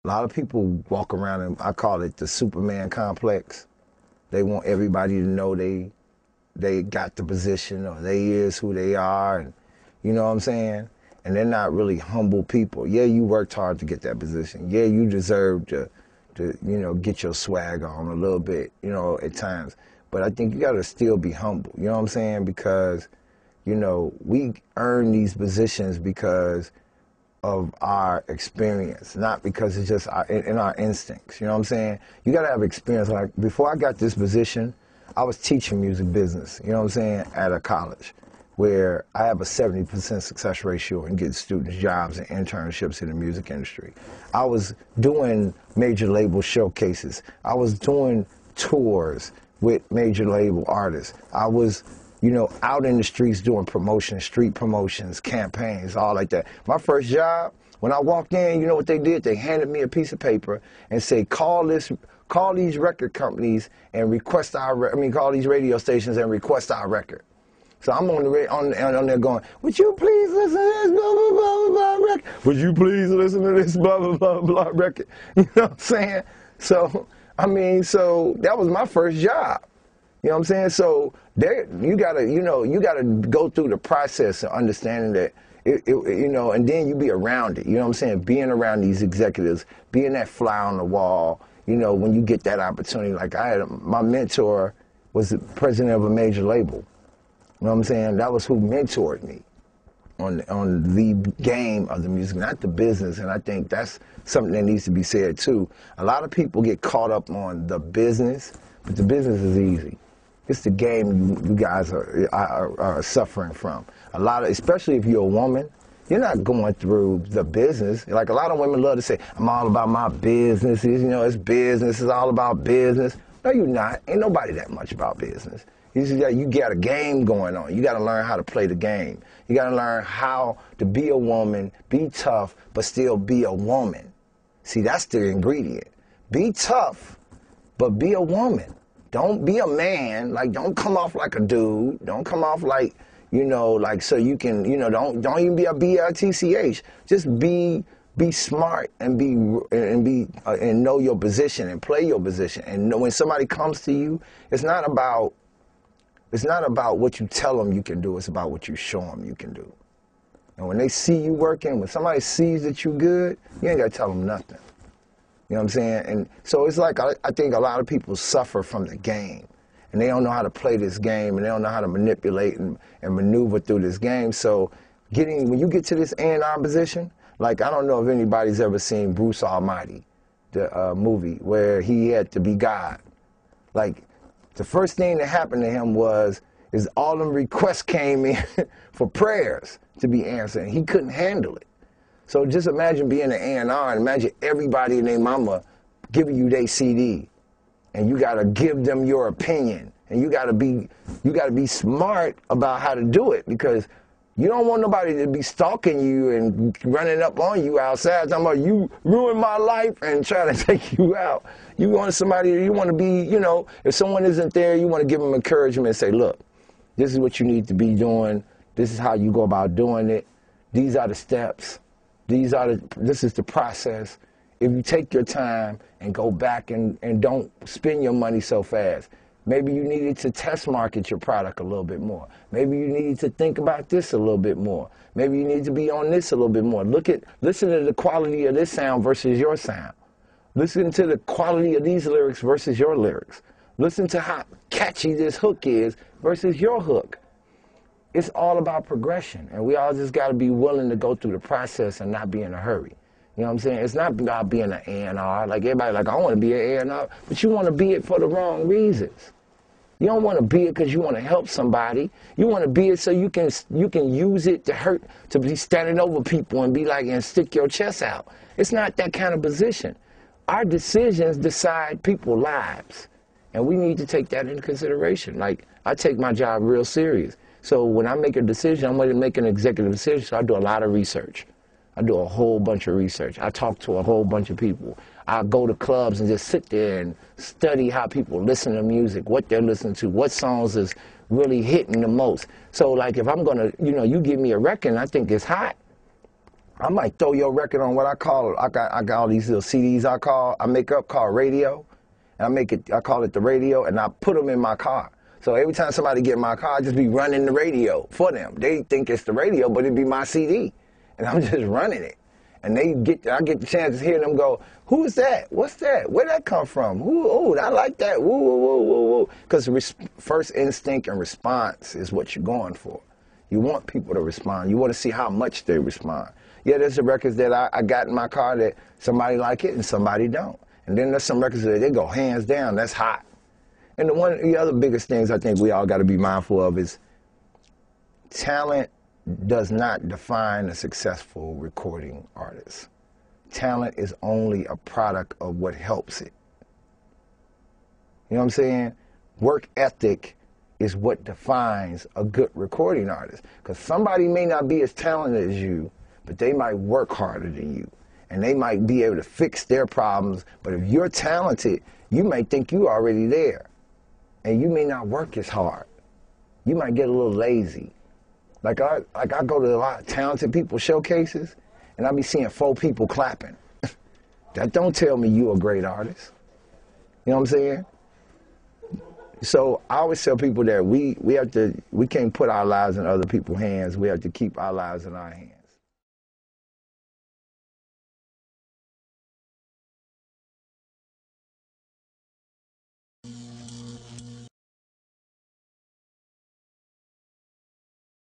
A lot of people walk around and I call it the Superman complex. They want everybody to know they got the position or they is who they are, and you know what I'm saying? And they're not really humble people. Yeah, you worked hard to get that position. Yeah, you deserve to get your swag on a little bit, at times. But I think you gotta still be humble, you know what I'm saying? Because, we earn these positions because of our experience, not because it's just in our instincts, you know what I'm saying? You gotta have experience. Like, before I got this position, I was teaching music business, you know what I'm saying, at a college where I have a 70% success ratio in getting students jobs and internships in the music industry. I was doing major label showcases. I was doing tours with major label artists. I was out in the streets doing promotions, street promotions, campaigns, all like that. My first job, when I walked in, you know what they did? They handed me a piece of paper and said, call these record companies and request call these radio stations and request our record. So I'm on there going, would you please listen to this blah, blah, blah, blah record? Would you please listen to this blah, blah, blah, blah record? You know what I'm saying? So, so that was my first job. You know what I'm saying? So you gotta go through the process of understanding that, and then you be around it. You know what I'm saying? Being around these executives, being that fly on the wall, when you get that opportunity. Like my mentor was the president of a major label. You know what I'm saying? That was who mentored me on the game of the music, not the business. And I think that's something that needs to be said too. A lot of people get caught up on the business, but the business is easy. It's the game you guys are suffering from. Especially if you're a woman, you're not going through the business. Like, a lot of women love to say, I'm all about my business. It's business. It's all about business. No, you're not. Ain't nobody that much about business. You got a game going on. You got to learn how to play the game. You got to learn how to be a woman, be tough, but still be a woman. See, that's the ingredient. Be tough, but be a woman. Don't be a man. Like, don't come off like a dude. Don't come off like, so you can, don't even be a BLTCH. Just be smart and and know your position and play your position. And know when somebody comes to you, it's not about what you tell them you can do. It's about what you show them you can do. And when they see you working, when somebody sees that you're good, you ain't got to tell them nothing. You know what I'm saying? And so it's like, I think a lot of people suffer from the game. And they don't know how to play this game, and they don't know how to manipulate and maneuver through this game. So when you get to this A&R position, like, I don't know if anybody's ever seen Bruce Almighty, the movie, where he had to be God. Like, the first thing that happened to him is all them requests came in for prayers to be answered, and he couldn't handle it. So just imagine being an A&R, and imagine everybody and their mama giving you their CD, and you gotta give them your opinion, and you gotta be smart about how to do it, because you don't want nobody to be stalking you and running up on you outside, talking about you ruined my life and trying to take you out. You want to be, if someone isn't there, you want to give them encouragement and say, look, this is what you need to be doing. This is how you go about doing it. These are the steps. This is the process. If you take your time and go back and don't spend your money so fast, maybe you needed to test market your product a little bit more. Maybe you need to think about this a little bit more. Maybe you need to be on this a little bit more. Listen to the quality of this sound versus your sound. Listen to the quality of these lyrics versus your lyrics. Listen to how catchy this hook is versus your hook. It's all about progression, and we all just got to be willing to go through the process and not be in a hurry. You know what I'm saying? It's not about being an A&R. Like, everybody like, I want to be an A&R, but you want to be it for the wrong reasons. You don't want to be it because you want to help somebody. You want to be it so you can use it to be standing over people and be like, and stick your chest out. It's not that kind of position. Our decisions decide people's lives, and we need to take that into consideration. Like, I take my job real serious. So when I make a decision, I'm going to make an executive decision, so I do a lot of research. I do a whole bunch of research. I talk to a whole bunch of people. I go to clubs and just sit there and study how people listen to music, what they're listening to, what songs is really hitting the most. So, like, if I'm going to, you give me a record and I think it's hot, I might throw your record on what I call, I got all these little CDs I make up called radio. And I call it the radio, and I put them in my car. So every time somebody get in my car, I just be running the radio for them. They think it's the radio, but it'd be my CD. And I'm just running it. And I get the chance to hear them go, who is that? What's that? Where'd that come from? Ooh, I like that. Woo, woo, woo, woo, woo. Because first instinct and response is what you're going for. You want people to respond. You want to see how much they respond. Yeah, there's the records that I got in my car that somebody like it and somebody don't. And then there's some records that they go hands down, that's hot. And the other biggest things I think we all got to be mindful of is talent does not define a successful recording artist. Talent is only a product of what helps it. You know what I'm saying? Work ethic is what defines a good recording artist. Because somebody may not be as talented as you, but they might work harder than you. And they might be able to fix their problems, but if you're talented, you may think you're already there. And you may not work as hard. You might get a little lazy. Like I go to a lot of talented people showcases, and I be seeing 4 people clapping. That don't tell me you're a great artist. You know what I'm saying? So I always tell people that we can't put our lives in other people's hands. We have to keep our lives in our hands.